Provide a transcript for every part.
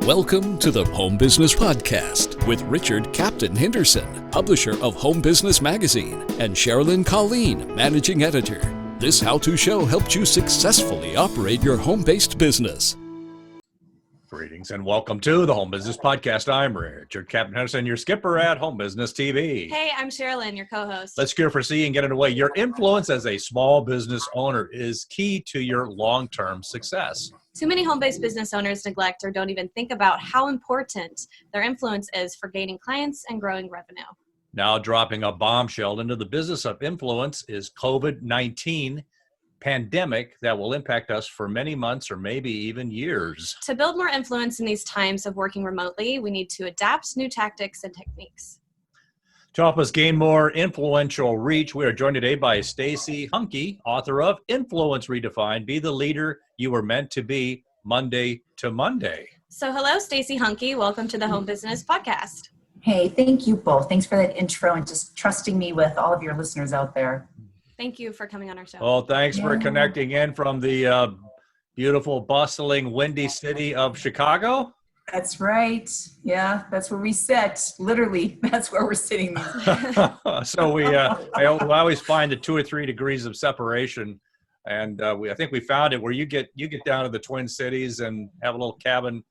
Welcome to the Home Business Podcast with Richard Captain Henderson, publisher of Home Business Magazine, and Sherilyn Colleen, managing editor. This how-to show helps you successfully operate your home-based business. Greetings and welcome to the Home Business Podcast. I'm Richard Captain Henderson, your skipper at Home Business TV. Hey, I'm Sherilyn, your co-host. Let's gear for sea and get underway. Your influence as a small business owner is key to your long-term success. Too many home-based business owners neglect or don't even think about how important their influence is for gaining clients and growing revenue. Now dropping a bombshell into the business of influence is COVID-19 pandemic that will impact us for many months or maybe even years. To build more influence in these times of working remotely, we need to adapt new tactics and techniques. To help us gain more influential reach, we are joined today by Stacy Hunke, author of Influence Redefined, Be the Leader You Were Meant to Be, Monday to Monday. So hello, Stacy Hunke. Welcome to the Home Business Podcast. Hey, thank you both. Thanks for that intro and just trusting me with all of your listeners out there. Thank you for coming on our show. Well, thanks for connecting in from the beautiful, bustling, windy city of Chicago. That's right. Yeah, that's where we sit. Literally, that's where we're sitting. So I always find the 2 or 3 degrees of separation, and I think we found it where you get down to the Twin Cities and have a little cabin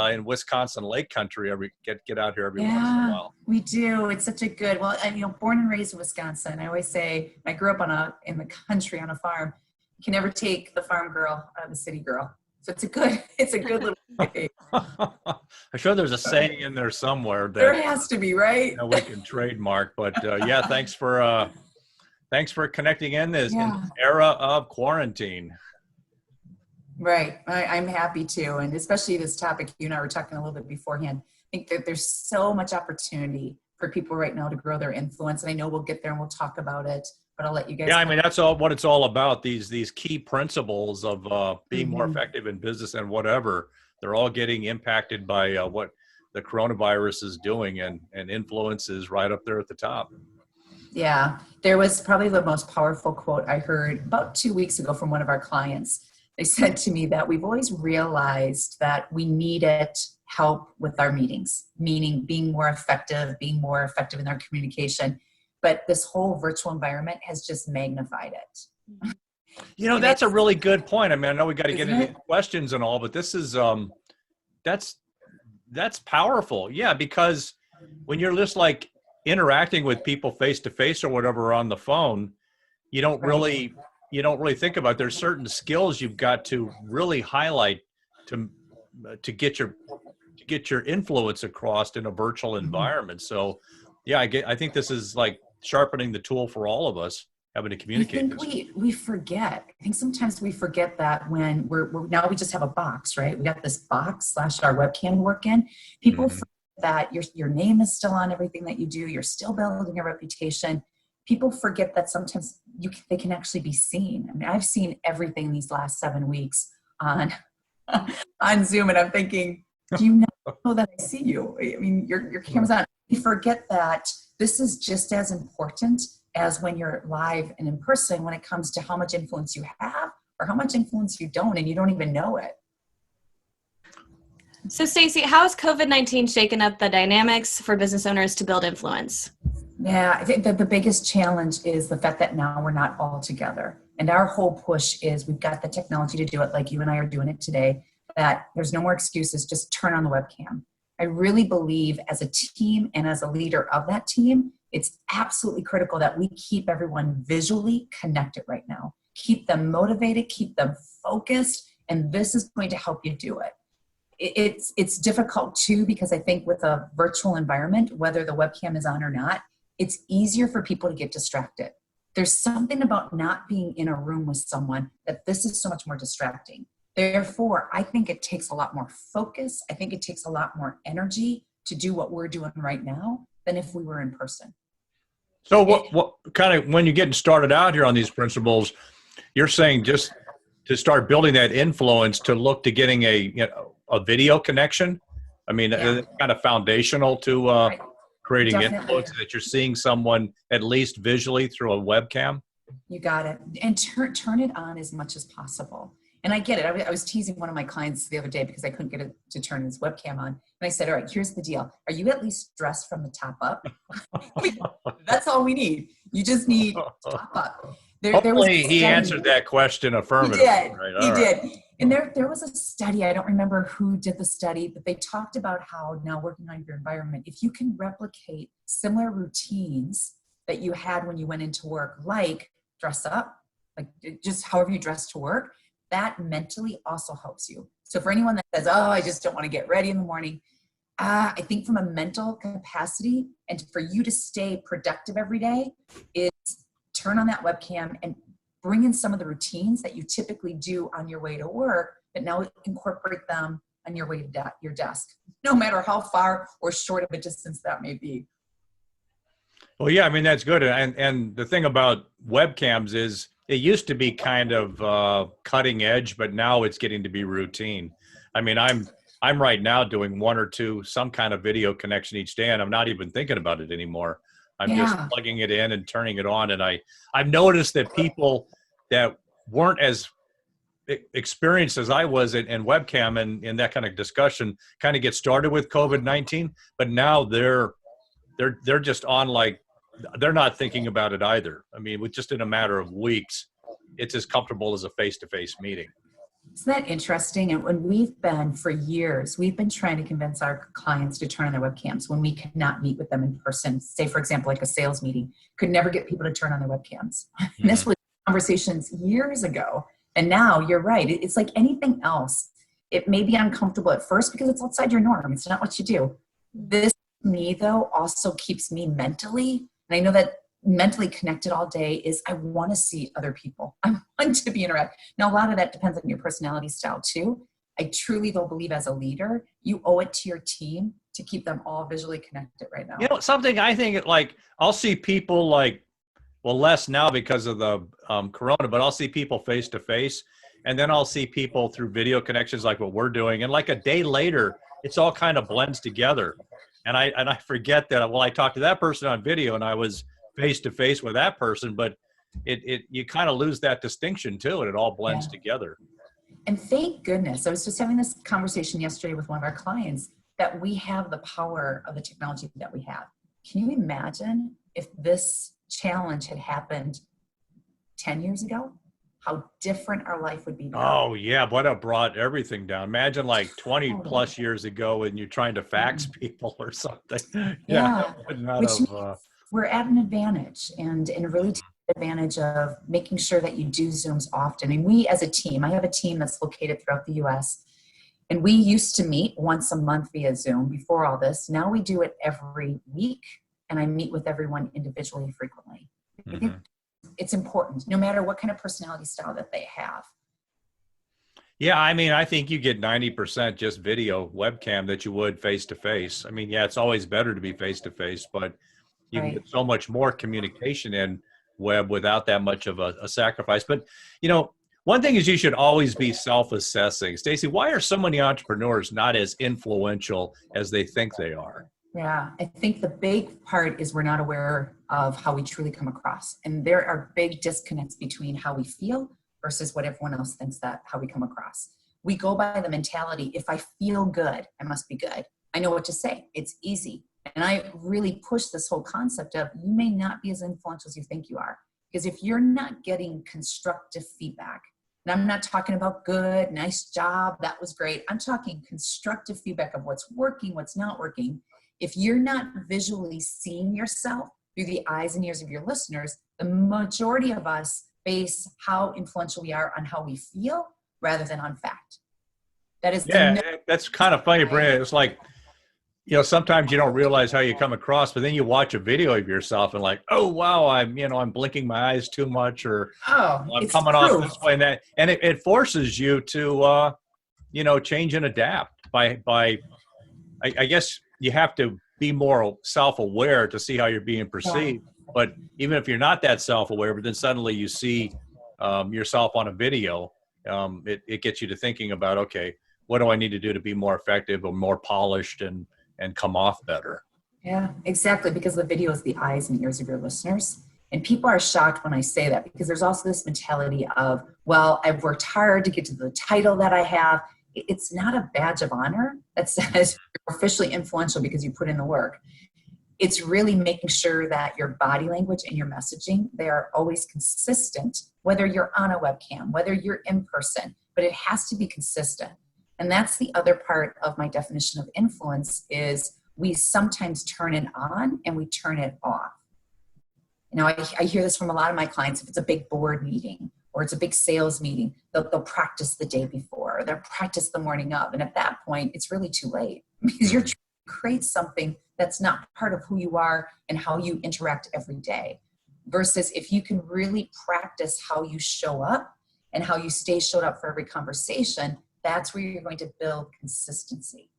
in Wisconsin Lake Country. Get out here every once in a while. We do. It's such a good. Well, I'm born and raised in Wisconsin. I always say I grew up in the country on a farm. You can never take the farm girl out of the city girl. So it's a good little thing. I'm sure there's a saying in there somewhere that there has to be, right? We can trademark. But yeah, thanks for connecting in this era of quarantine. Right. I'm happy to. And especially this topic, you and I were talking a little bit beforehand. I think that there's so much opportunity for people right now to grow their influence. And I know we'll get there and we'll talk about it, but I'll let you guys know. I mean, that's what it's all about. These key principles of being more effective in business and whatever, they're all getting impacted by what the coronavirus is doing, and influence is right up there at the top. Yeah. There was probably the most powerful quote I heard about 2 weeks ago from one of our clients. They said to me that we've always realized that we needed help with our meetings, meaning being more effective in our communication. But this whole virtual environment has just magnified it. You know, that's a really good point. I mean, I know we got to get into questions and all, but this is, that's powerful. Yeah, because when you're just like interacting with people face to face or whatever on the phone, you don't really think about there's certain skills you've got to really highlight to get your influence across in a virtual environment. So yeah, I think this is like sharpening the tool for all of us having to communicate. I think we forget. I think sometimes we forget that when we're now we just have a box, right? We got this box / our webcam work in. People forget that your name is still on everything that you do. You're still building a reputation. People forget that sometimes they can actually be seen. I mean, I've seen everything these last 7 weeks on Zoom, and I'm thinking, do you know that I see you? I mean, your camera's on. You forget that this is just as important as when you're live and in person when it comes to how much influence you have or how much influence you don't, and you don't even know it. So, Stacy, how has COVID-19 shaken up the dynamics for business owners to build influence? Yeah, I think that the biggest challenge is the fact that now we're not all together. And our whole push is we've got the technology to do it like you and I are doing it today, that there's no more excuses, just turn on the webcam. I really believe as a team and as a leader of that team, it's absolutely critical that we keep everyone visually connected right now. Keep them motivated, keep them focused, and this is going to help you do it. It's difficult too, because I think with a virtual environment, whether the webcam is on or not, it's easier for people to get distracted. There's something about not being in a room with someone that this is so much more distracting. Therefore, I think it takes a lot more focus. I think it takes a lot more energy to do what we're doing right now than if we were in person. So what kind of, when you're getting started out here on these principles, you're saying just to start building that influence to look to getting a video connection? I mean, kind of foundational to creating influence, that you're seeing someone at least visually through a webcam? You got it. And turn it on as much as possible. And I get it. I was teasing one of my clients the other day because I couldn't get it to turn his webcam on. And I said, all right, here's the deal. Are you at least dressed from the top up? That's all we need. You just need top up. Hopefully he answered that question affirmatively. He did. Right? He did. And there was a study, I don't remember who did the study, but they talked about how now working on your environment, if you can replicate similar routines that you had when you went into work, like dress up, like just however you dress to work, that mentally also helps you. So for anyone that says, oh, I just don't want to get ready in the morning, I think from a mental capacity and for you to stay productive every day is turn on that webcam and bring in some of the routines that you typically do on your way to work, but now incorporate them on your way to your desk, no matter how far or short of a distance that may be. Well, yeah, I mean, that's good. And the thing about webcams is it used to be kind of cutting edge, but now it's getting to be routine. I mean, I'm right now doing one or two, some kind of video connection each day, and I'm not even thinking about it anymore. I'm just plugging it in and turning it on. And I've noticed that people that weren't as experienced as I was in webcam and in that kind of discussion kind of get started with COVID-19, but now they're just on, like, they're not thinking about it either. I mean, with just in a matter of weeks, it's as comfortable as a face-to-face meeting. Isn't that interesting? And when for years, we've been trying to convince our clients to turn on their webcams when we cannot meet with them in person. Say, for example, like a sales meeting, could never get people to turn on their webcams. And this was conversations years ago. And now you're right. It's like anything else. It may be uncomfortable at first because it's outside your norm. It's not what you do. This, me though, also keeps me mentally, and I know that mentally connected all day, is I want to see other people. I want to be interactive. Now, a lot of that depends on your personality style too. I truly though believe as a leader, you owe it to your team to keep them all visually connected right now. You know, something I think, like, I'll see people like, well, less now because of the corona, but I'll see people face to face, and then I'll see people through video connections like what we're doing. And like a day later, it's all kind of blends together. And I forget that, well, I talked to that person on video and I was face to face with that person, but you kind of lose that distinction too, and it all blends together. And thank goodness, I was just having this conversation yesterday with one of our clients, that we have the power of the technology that we have. Can you imagine if this challenge had happened 10 years ago? How different our life would be now. Oh yeah, but it brought everything down. Imagine like 20 plus years ago when you're trying to fax people or something. Which means we're at an advantage, and really take advantage of making sure that you do Zooms often. And we as a team, I have a team that's located throughout the US, and we used to meet once a month via Zoom before all this. Now we do it every week, and I meet with everyone individually frequently. I think it's important, no matter what kind of personality style that they have. Yeah, I mean, I think you get 90% just video webcam that you would face-to-face. I mean, yeah, it's always better to be face-to-face, but you can get so much more communication in web without that much of a sacrifice. But, you know, one thing is you should always be self-assessing. Stacey, why are so many entrepreneurs not as influential as they think they are? Yeah, I think the big part is we're not aware of how we truly come across. And there are big disconnects between how we feel versus what everyone else thinks that how we come across. We go by the mentality, if I feel good, I must be good. I know what to say. It's easy. And I really push this whole concept of you may not be as influential as you think you are. Because if you're not getting constructive feedback, and I'm not talking about good, nice job, that was great. I'm talking constructive feedback of what's working, what's not working. If you're not visually seeing yourself through the eyes and ears of your listeners, the majority of us base how influential we are on how we feel rather than on fact. That is that's kind of funny, Brenda. It's like, you know, sometimes you don't realize how you come across, but then you watch a video of yourself and like, oh wow, I'm blinking my eyes too much, or I'm coming off this way and that, and it forces you to change and adapt by I guess you have to be more self-aware to see how you're being perceived. But even if you're not that self-aware, but then suddenly you see yourself on a video, it gets you to thinking about, okay, what do I need to do to be more effective or more polished and come off better? Yeah, exactly. Because the video is the eyes and ears of your listeners. And people are shocked when I say that, because there's also this mentality of, well, I've worked hard to get to the title that I have. It's not a badge of honor that says you're officially influential because you put in the work. It's really making sure that your body language and your messaging, they are always consistent, whether you're on a webcam, whether you're in person, but it has to be consistent. And that's the other part of my definition of influence is we sometimes turn it on and we turn it off. You know, I hear this from a lot of my clients. If it's a big board meeting or it's a big sales meeting, they'll practice the day before, or they'll practice the morning of. And at that point, it's really too late because you're trying to create something that's not part of who you are and how you interact every day. Versus if you can really practice how you show up and how you stay showed up for every conversation, that's where you're going to build consistency.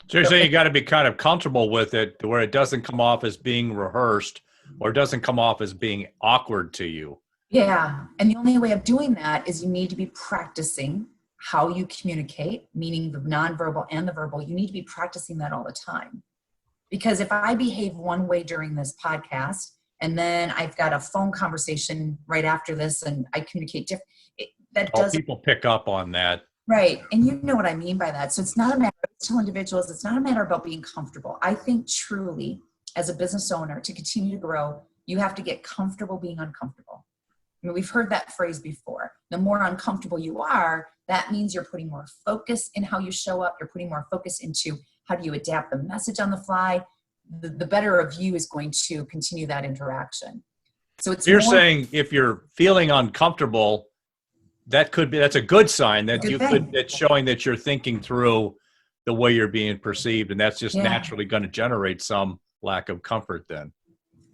So you're saying you got to be kind of comfortable with it to where it doesn't come off as being rehearsed or it doesn't come off as being awkward to you. Yeah. And the only way of doing that is you need to be practicing how you communicate, meaning the nonverbal and the verbal. You need to be practicing that all the time. Because if I behave one way during this podcast and then I've got a phone conversation right after this and I communicate different, that doesn't. People pick up on that. Right. And you know what I mean by that. So it's not a matter of telling individuals, it's not a matter about being comfortable. I think truly, as a business owner, to continue to grow, you have to get comfortable being uncomfortable. I mean, we've heard that phrase before. The more uncomfortable you are, that means you're putting more focus in how you show up. You're putting more focus into how do you adapt the message on the fly. The better of you is going to continue that interaction. So you're saying if you're feeling uncomfortable, that's a good sign that it's showing that you're thinking through the way you're being perceived, and that's just naturally going to generate some lack of comfort then.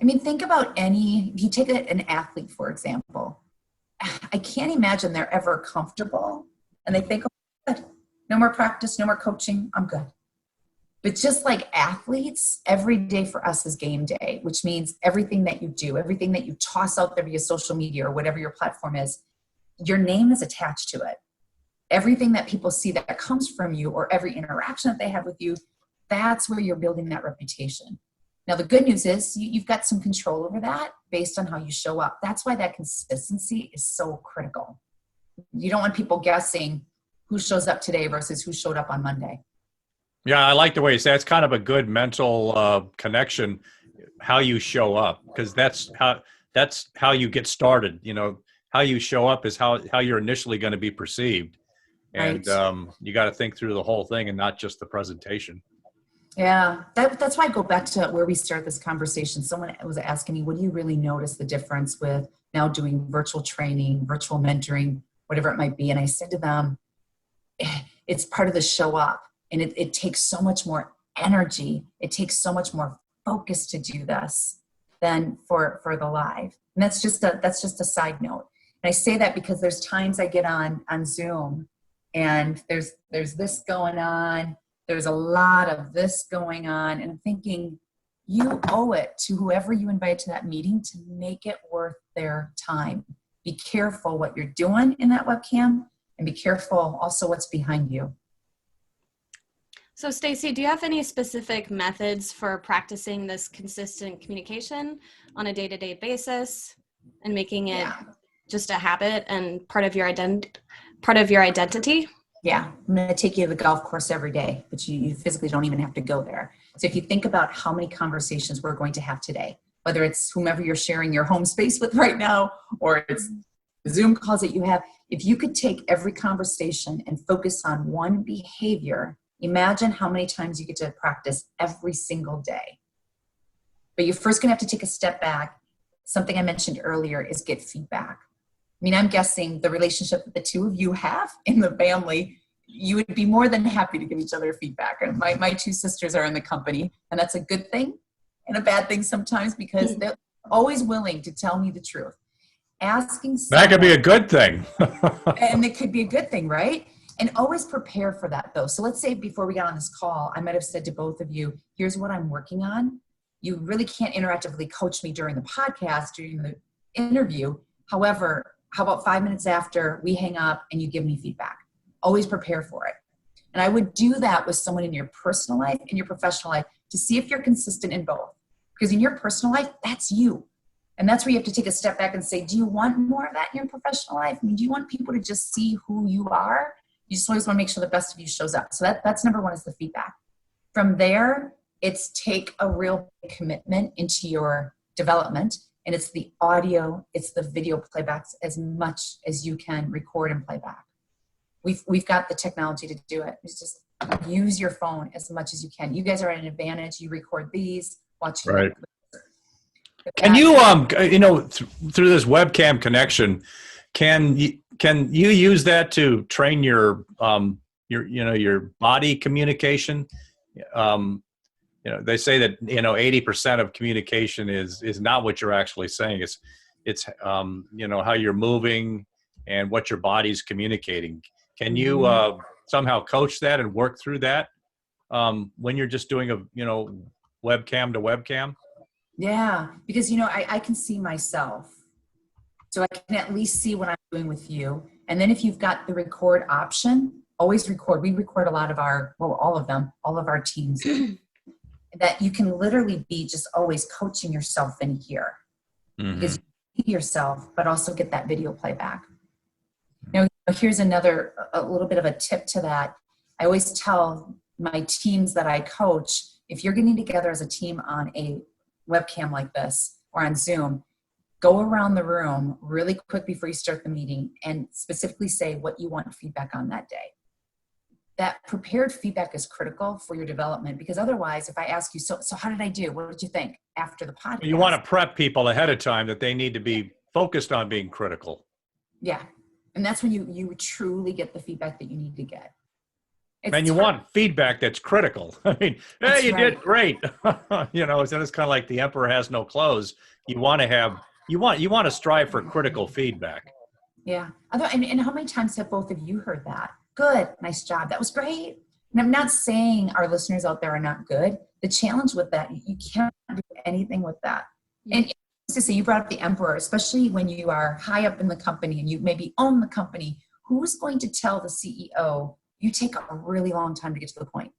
I mean, think about if you take an athlete, for example, I can't imagine they're ever comfortable and they think, oh, good, no more practice, no more coaching, I'm good. But just like athletes, every day for us is game day, which means everything that you do, everything that you toss out there via social media or whatever your platform is, your name is attached to it. Everything that people see that comes from you or every interaction that they have with you, that's where you're building that reputation. Now, the good news is you've got some control over that based on how you show up. That's why that consistency is so critical. You don't want people guessing who shows up today versus who showed up on Monday. Yeah, I like the way you say it. It's kind of a good mental connection, how you show up, because that's how you get started. You know, how you show up is how you're initially going to be perceived. And right. You got to think through the whole thing and not just the presentation. Yeah, that's why I go back to where we start this conversation. Someone was asking me, what do you really notice the difference with now doing virtual training, virtual mentoring, whatever it might be? And I said to them, it's part of the show up. And it takes so much more energy. It takes so much more focus to do this than for the live. And that's just a side note. And I say that because there's times I get on Zoom and there's this going on. There's a lot of this going on. And I'm thinking, you owe it to whoever you invite to that meeting to make it worth their time. Be careful what you're doing in that webcam and be careful also what's behind you. So Stacy, do you have any specific methods for practicing this consistent communication on a day-to-day basis and making it just a habit and part of your identity? Yeah, I'm going to take you to the golf course every day, but you physically don't even have to go there. So if you think about how many conversations we're going to have today, whether it's whomever you're sharing your home space with right now, or it's Zoom calls that you have, if you could take every conversation and focus on one behavior, imagine how many times you get to practice every single day. But you're first going to have to take a step back. Something I mentioned earlier is get feedback. I mean, I'm guessing the relationship that the two of you have in the family, you would be more than happy to give each other feedback. And my two sisters are in the company, and that's a good thing and a bad thing sometimes because they're always willing to tell me the truth. Asking someone, that could be a good thing. And it could be a good thing, right? And always prepare for that, though. So let's say before we got on this call, I might have said to both of you, here's what I'm working on. You really can't interactively coach me during the podcast, during the interview. However, how about 5 minutes after we hang up and you give me feedback? Always prepare for it. And I would do that with someone in your personal life and your professional life to see if you're consistent in both. Because in your personal life, that's you. And that's where you have to take a step back and say, do you want more of that in your professional life? I mean, do you want people to just see who you are? You just always want to make sure the best of you shows up. So that's number one, is the feedback. From there, it's take a real commitment into your development. And it's the audio, it's the video playbacks as much as you can record and playback. We've got the technology to do it. It's just use your phone as much as you can. You guys are at an advantage. You record these, watch. Right. Can you, through this webcam connection, can you use that to train your body communication? They say that 80% of communication is not what you're actually saying. It's how you're moving and what your body's communicating. Can you somehow coach that and work through that when you're just doing a webcam to webcam? Yeah, because I can see myself, so I can at least see what I'm doing with you. And then if you've got the record option, always record. We record a lot of all of our teams. That you can literally be just always coaching yourself in here, because you see yourself, but also get that video playback. Now, here's a little bit of a tip to that. I always tell my teams that I coach, if you're getting together as a team on a webcam like this or on Zoom, go around the room really quick before you start the meeting and specifically say what you want feedback on that day. That prepared feedback is critical for your development, because otherwise, if I ask you, so how did I do? What did you think after the podcast? You want to prep people ahead of time that they need to be focused on being critical. Yeah. And that's when you truly get the feedback that you need to get. And you want feedback that's critical. I mean, hey, you did great. So it's kind of like the emperor has no clothes. You want to strive for critical feedback. Yeah. And how many times have both of you heard that? Good, nice job. That was great. And I'm not saying our listeners out there are not good. The challenge with that, you can't do anything with that. And to say, you brought up the emperor, especially when you are high up in the company and you maybe own the company. Who's going to tell the CEO, you take a really long time to get to the point?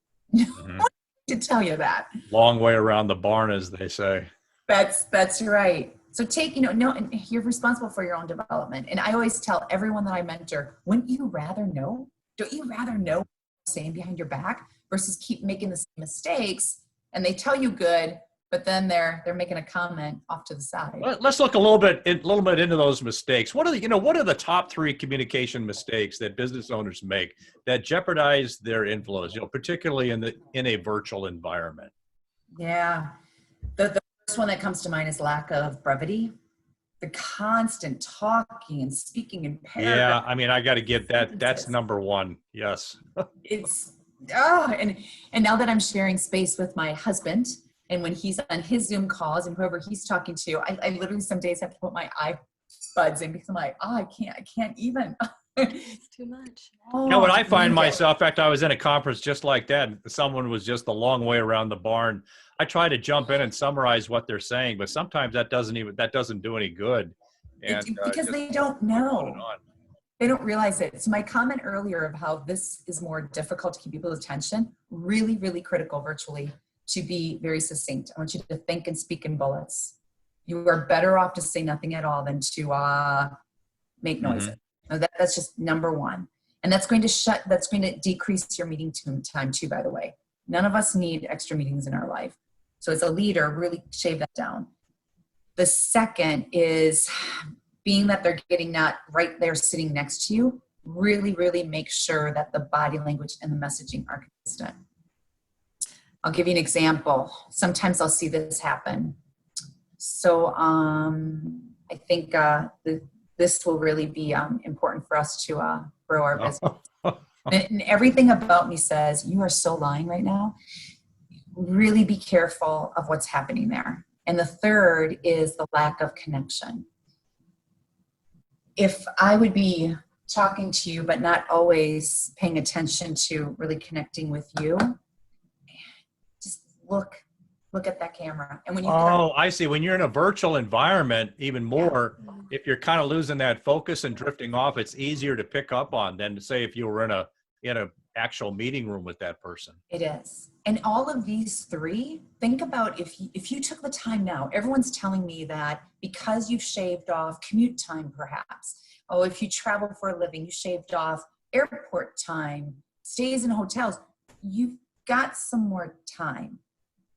To tell you that. Long way around the barn, as they say. That's right. So take, and you're responsible for your own development. And I always tell everyone that I mentor, wouldn't you rather know? Don't you rather know what they're saying behind your back versus keep making the same mistakes and they tell you good, but then they're making a comment off to the side? Let's look a little bit into those mistakes. What are the top 3 communication mistakes that business owners make that jeopardize their influence, particularly in a virtual environment? Yeah. The first one that comes to mind is lack of brevity. The constant talking and speaking in paragraphs. Yeah, I mean, I got to get that. That's number one. Yes. And now that I'm sharing space with my husband, and when he's on his Zoom calls and whoever he's talking to, I literally some days have to put my iPuds in because I'm like, I can't even. It's too much. When I find myself, in fact, I was in a conference just like that. Someone was just a long way around the barn. I try to jump in and summarize what they're saying, but sometimes that doesn't do any good. And because they don't know. They don't realize it. So my comment earlier of how this is more difficult to keep people's attention, really, really critical virtually, to be very succinct. I want you to think and speak in bullets. You are better off to say nothing at all than to make noises. Now that's just number one. And that's going to decrease your meeting time too, by the way. None of us need extra meetings in our life. So as a leader, really shave that down. The second is, being that they're getting not right there sitting next to you, really, really make sure that the body language and the messaging are consistent. I'll give you an example. Sometimes I'll see this happen. So I think this will really be important for us to grow our business. And everything about me says, you are so lying right now. Really be careful of what's happening there. And the third is the lack of connection. If I would be talking to you, but not always paying attention to really connecting with you, just look at that camera. And when you I see. When you're in a virtual environment, even more, if you're kind of losing that focus and drifting off, it's easier to pick up on than to say if you were in actual meeting room with that person. It is. And all of these three, think about if you took the time now, everyone's telling me that because you've shaved off commute time perhaps, oh, if you travel for a living, you shaved off airport time, stays in hotels, you've got some more time.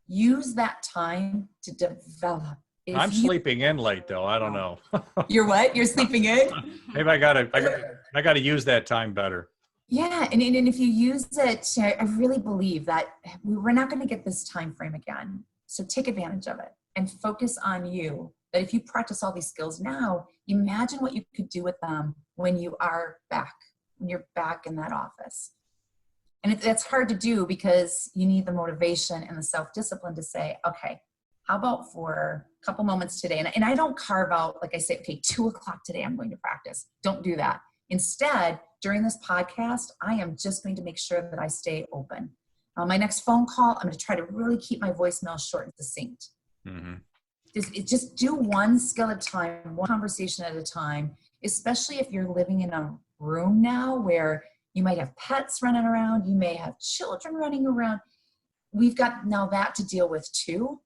Use that time to develop. I'm sleeping in late though. I don't know. You're what? You're sleeping in? Maybe I gotta use that time better. Yeah, and if you use it, I really believe that we're not going to get this time frame again. So take advantage of it and focus on you. That if you practice all these skills now, imagine what you could do with them when you are back, when you're back in that office. And that's hard to do because you need the motivation and the self-discipline to say, okay, how about for a couple moments today? And I don't carve out, like I say, okay, 2:00 today, I'm going to practice. Don't do that. Instead, during this podcast, I am just going to make sure that I stay open. On my next phone call, I'm going to try to really keep my voicemail short and succinct. Mm-hmm. Just do one skill at a time, one conversation at a time, especially if you're living in a room now where you might have pets running around, you may have children running around. We've got now that to deal with too.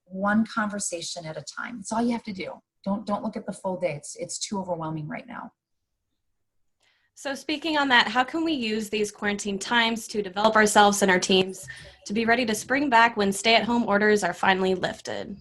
One conversation at a time. That's all you have to do. Don't look at the full day. It's too overwhelming right now. So speaking on that, how can we use these quarantine times to develop ourselves and our teams to be ready to spring back when stay-at-home orders are finally lifted?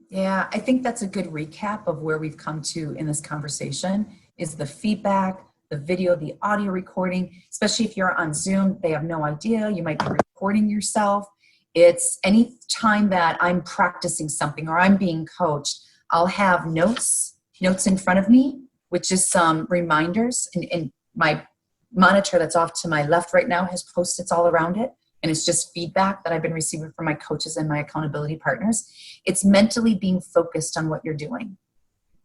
Yeah, I think that's a good recap of where we've come to in this conversation is the feedback, the video, the audio recording, especially if you're on Zoom, they have no idea. You might be recording yourself. It's any time that I'm practicing something or I'm being coached, I'll have notes in front of me, which is some reminders. And my monitor that's off to my left right now has Post-its all around it. And it's just feedback that I've been receiving from my coaches and my accountability partners. It's mentally being focused on what you're doing.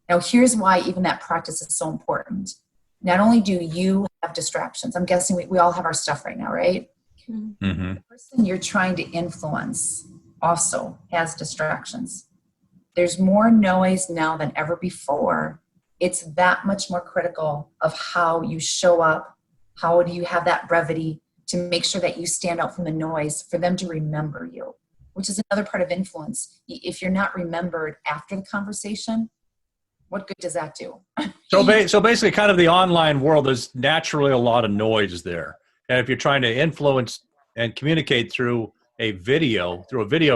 Now, here's why even that practice is so important. Not only do you have distractions, I'm guessing we all have our stuff right now, right? Mm-hmm. The person you're trying to influence also has distractions. There's more noise now than ever before. It's that much more critical of how you show up. How do you have that brevity to make sure that you stand out from the noise for them to remember you, which is another part of influence. If you're not remembered after the conversation, what good does that do? So basically kind of the online world, there's naturally a lot of noise there. And if you're trying to influence and communicate through a video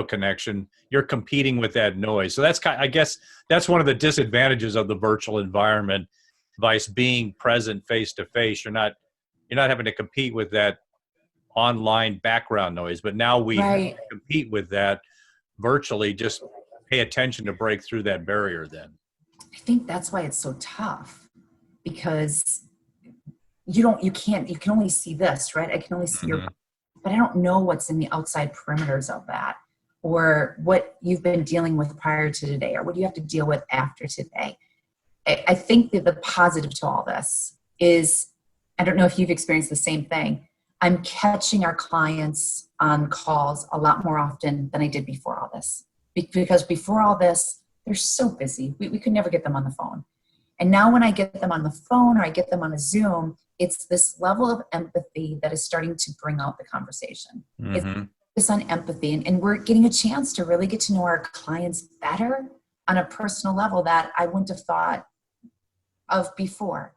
connection, you're competing with that noise. So I guess that's one of the disadvantages of the virtual environment, vice being present face to face. You're not having to compete with that online background noise, but now we compete with that virtually. Just pay attention to break through that barrier then. I think that's why it's so tough, because you can only see this, right? I can only see your, but I don't know what's in the outside perimeters of that, or what you've been dealing with prior to today, or what you have to deal with after today. I think that the positive to all this is, I don't know if you've experienced the same thing. I'm catching our clients on calls a lot more often than I did before all this. Because before all this, they're so busy. We could never get them on the phone. And now when I get them on the phone or I get them on a Zoom, it's this level of empathy that is starting to bring out the conversation. Mm-hmm. It's on empathy. And we're getting a chance to really get to know our clients better on a personal level that I wouldn't have thought of before.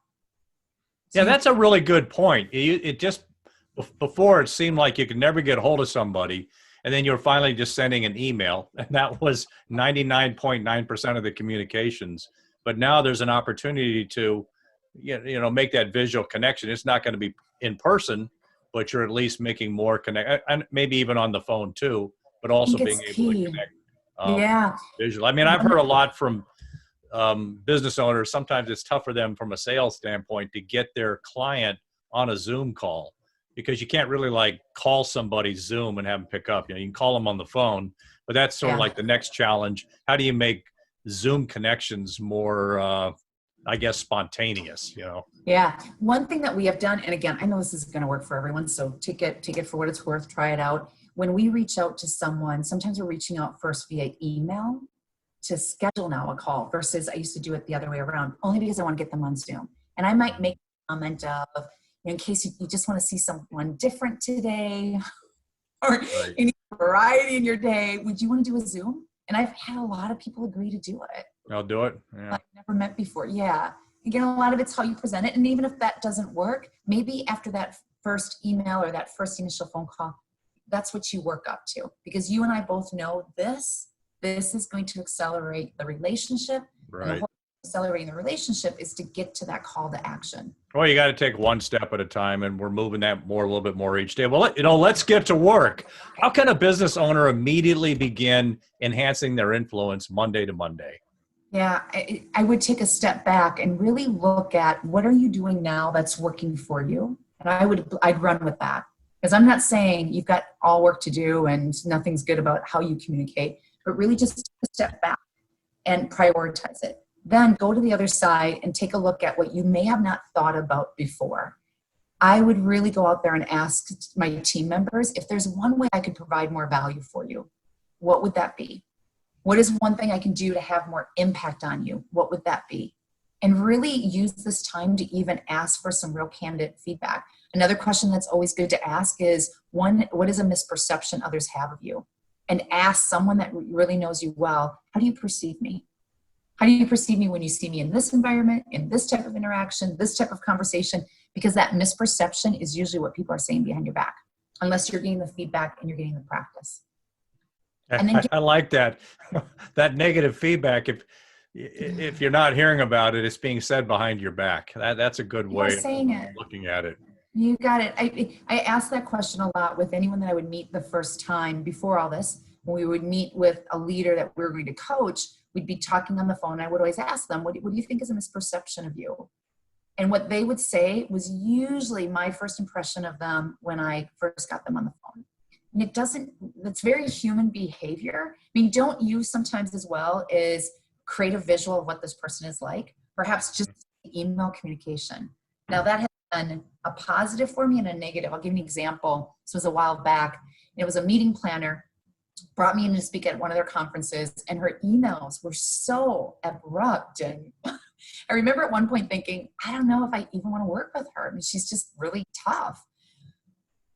Yeah, that's a really good point. It just, before it seemed like you could never get a hold of somebody, and then you're finally just sending an email, and that was 99.9% of the communications. But now there's an opportunity to, make that visual connection. It's not going to be in person, but you're at least making more connect, and maybe even on the phone too, but also being able to connect visually. I mean, I've heard a lot from business owners. Sometimes it's tough for them from a sales standpoint to get their client on a Zoom call, because you can't really call somebody Zoom and have them pick up. You can call them on the phone, but that's sort of like the next challenge. How do you make Zoom connections more, spontaneous, Yeah. One thing that we have done, and again, I know this is going to work for everyone, so take it for what it's worth, try it out. When we reach out to someone, sometimes we're reaching out first via email to schedule now a call, versus I used to do it the other way around, only because I want to get them on Zoom. And I might make a comment of, in case you just want to see someone different today, or Right. you need variety in your day, would you want to do a Zoom? And I've had a lot of people agree to do it. I'll do it. Yeah. I've never met before. Yeah. Again, a lot of it's how you present it. And even if that doesn't work, maybe after that first email or that first initial phone call, that's what you work up to. Because you and I both know this is going to accelerate the relationship. And the Right. whole accelerating the relationship is to get to that call to action. Well, you got to take one step at a time, and we're moving that a little bit more each day. Well, let's get to work. How can a business owner immediately begin enhancing their influence Monday to Monday? Yeah, I would take a step back and really look at what are you doing now that's working for you? And I'd run with that. Because I'm not saying you've got all work to do and nothing's good about how you communicate, but really just take a step back and prioritize it. Then go to the other side and take a look at what you may have not thought about before. I would really go out there and ask my team members, if there's one way I could provide more value for you, what would that be? What is one thing I can do to have more impact on you? What would that be? And really use this time to even ask for some real candid feedback. Another question that's always good to ask is, one, what is a misperception others have of you? And ask someone that really knows you well, how do you perceive me? How do you perceive me when you see me in this environment, in this type of interaction, this type of conversation? Because that misperception is usually what people are saying behind your back, unless you're getting the feedback and you're getting the practice. And then I like that. That negative feedback. If you're not hearing about it, it's being said behind your back. That's a good way of looking at it. You got it. I asked that question a lot with anyone that I would meet the first time before all this. When we would meet with a leader that we were going to coach, we'd be talking on the phone. I would always ask them, what do you think is a misperception of you? And what they would say was usually my first impression of them when I first got them on the phone. And it's very human behavior. I mean, don't you sometimes as well is create a visual of what this person is like? Perhaps just email communication. Now that has been a positive for me and a negative. I'll give you an example. This was a while back. It was a meeting planner, brought me in to speak at one of their conferences, and her emails were so abrupt. And I remember at one point thinking, I don't know if I even want to work with her. I mean, she's just really tough.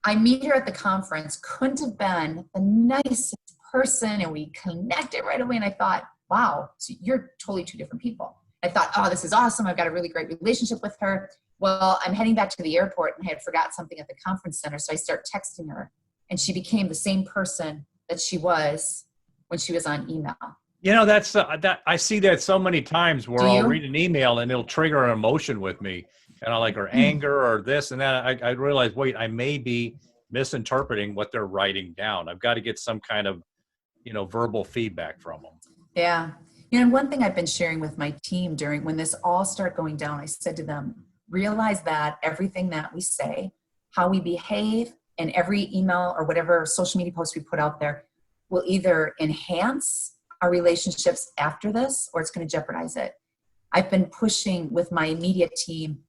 I meet her at the conference, couldn't have been the nicest person, and we connected right away. And I thought, wow, so you're totally two different people. I thought, oh, this is awesome. I've got a really great relationship with her. Well, I'm heading back to the airport and I had forgot something at the conference center. So I start texting her, and she became the same person that she was when she was on email. You know, that's that I see that so many times where I'll read an email and it'll trigger an emotion with me, and I like, or anger or this and that. I realize, wait, I may be misinterpreting what they're writing down. I've got to get some kind of, verbal feedback from them. Yeah. And one thing I've been sharing with my team during when this all started going down, I said to them, realize that everything that we say, how we behave, and every email or whatever social media post we put out there will either enhance our relationships after this, or it's going to jeopardize it. I've been pushing with my immediate team,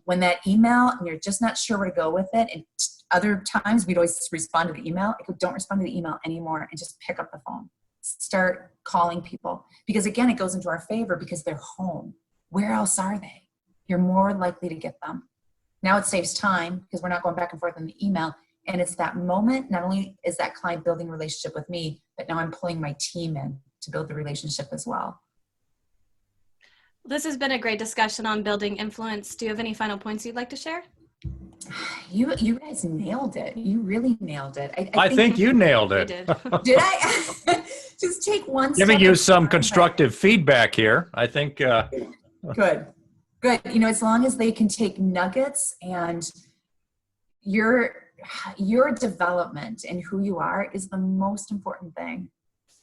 when that email and you're just not sure where to go with it, and other times we'd always respond to the email. I go, don't respond to the email anymore and just pick up the phone. Start calling people. Because again, it goes into our favor because they're home. Where else are they? You're more likely to get them. Now it saves time because we're not going back and forth in the email. And it's that moment, not only is that client building a relationship with me, but now I'm pulling my team in to build the relationship as well. This has been a great discussion on building influence. Do you have any final points you'd like to share? You guys nailed it. You really nailed it. I think you nailed it. Did. Did I? Just take one step. Giving you some constructive feedback here. I think. Good. As long as they can take nuggets, and your development and who you are is the most important thing.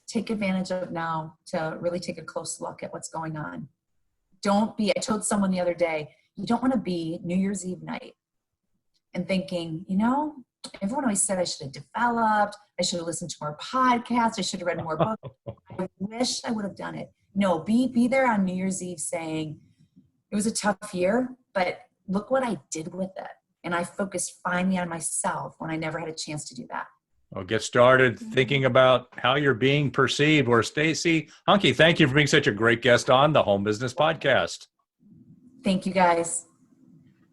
Take advantage of now to really take a close look at what's going on. I told someone the other day, you don't want to be New Year's Eve night and thinking, everyone always said I should have developed, I should have listened to more podcasts, I should have read more books. I wish I would have done it. No, be there on New Year's Eve saying, it was a tough year, but look what I did with it. And I focused finally on myself when I never had a chance to do that. Well, get started thinking about how you're being perceived. Or Stacy Hunke, thank you for being such a great guest on the Home Business Podcast. Thank you, guys.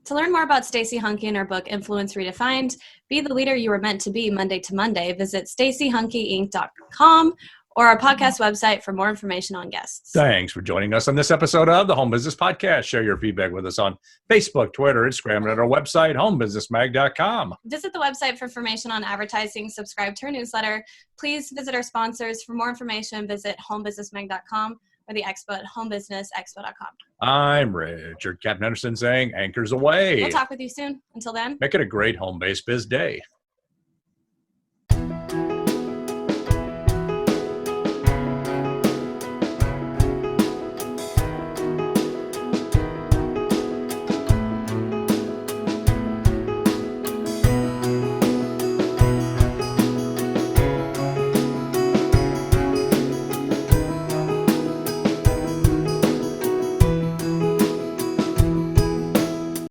To learn more about Stacey Hunke and her book, Influence Redefined, Be the Leader You Were Meant to Be Monday to Monday, visit staceyhunkeinc.com or our podcast website for more information on guests. Thanks for joining us on this episode of the Home Business Podcast. Share your feedback with us on Facebook, Twitter, Instagram, and at our website, homebusinessmag.com. Visit the website for information on advertising, subscribe to our newsletter. Please visit our sponsors. For more information, visit homebusinessmag.com or the expo at homebusinessexpo.com. I'm Richard Captain Henderson saying anchors away. We'll talk with you soon. Until then, Make it a great home-based biz day.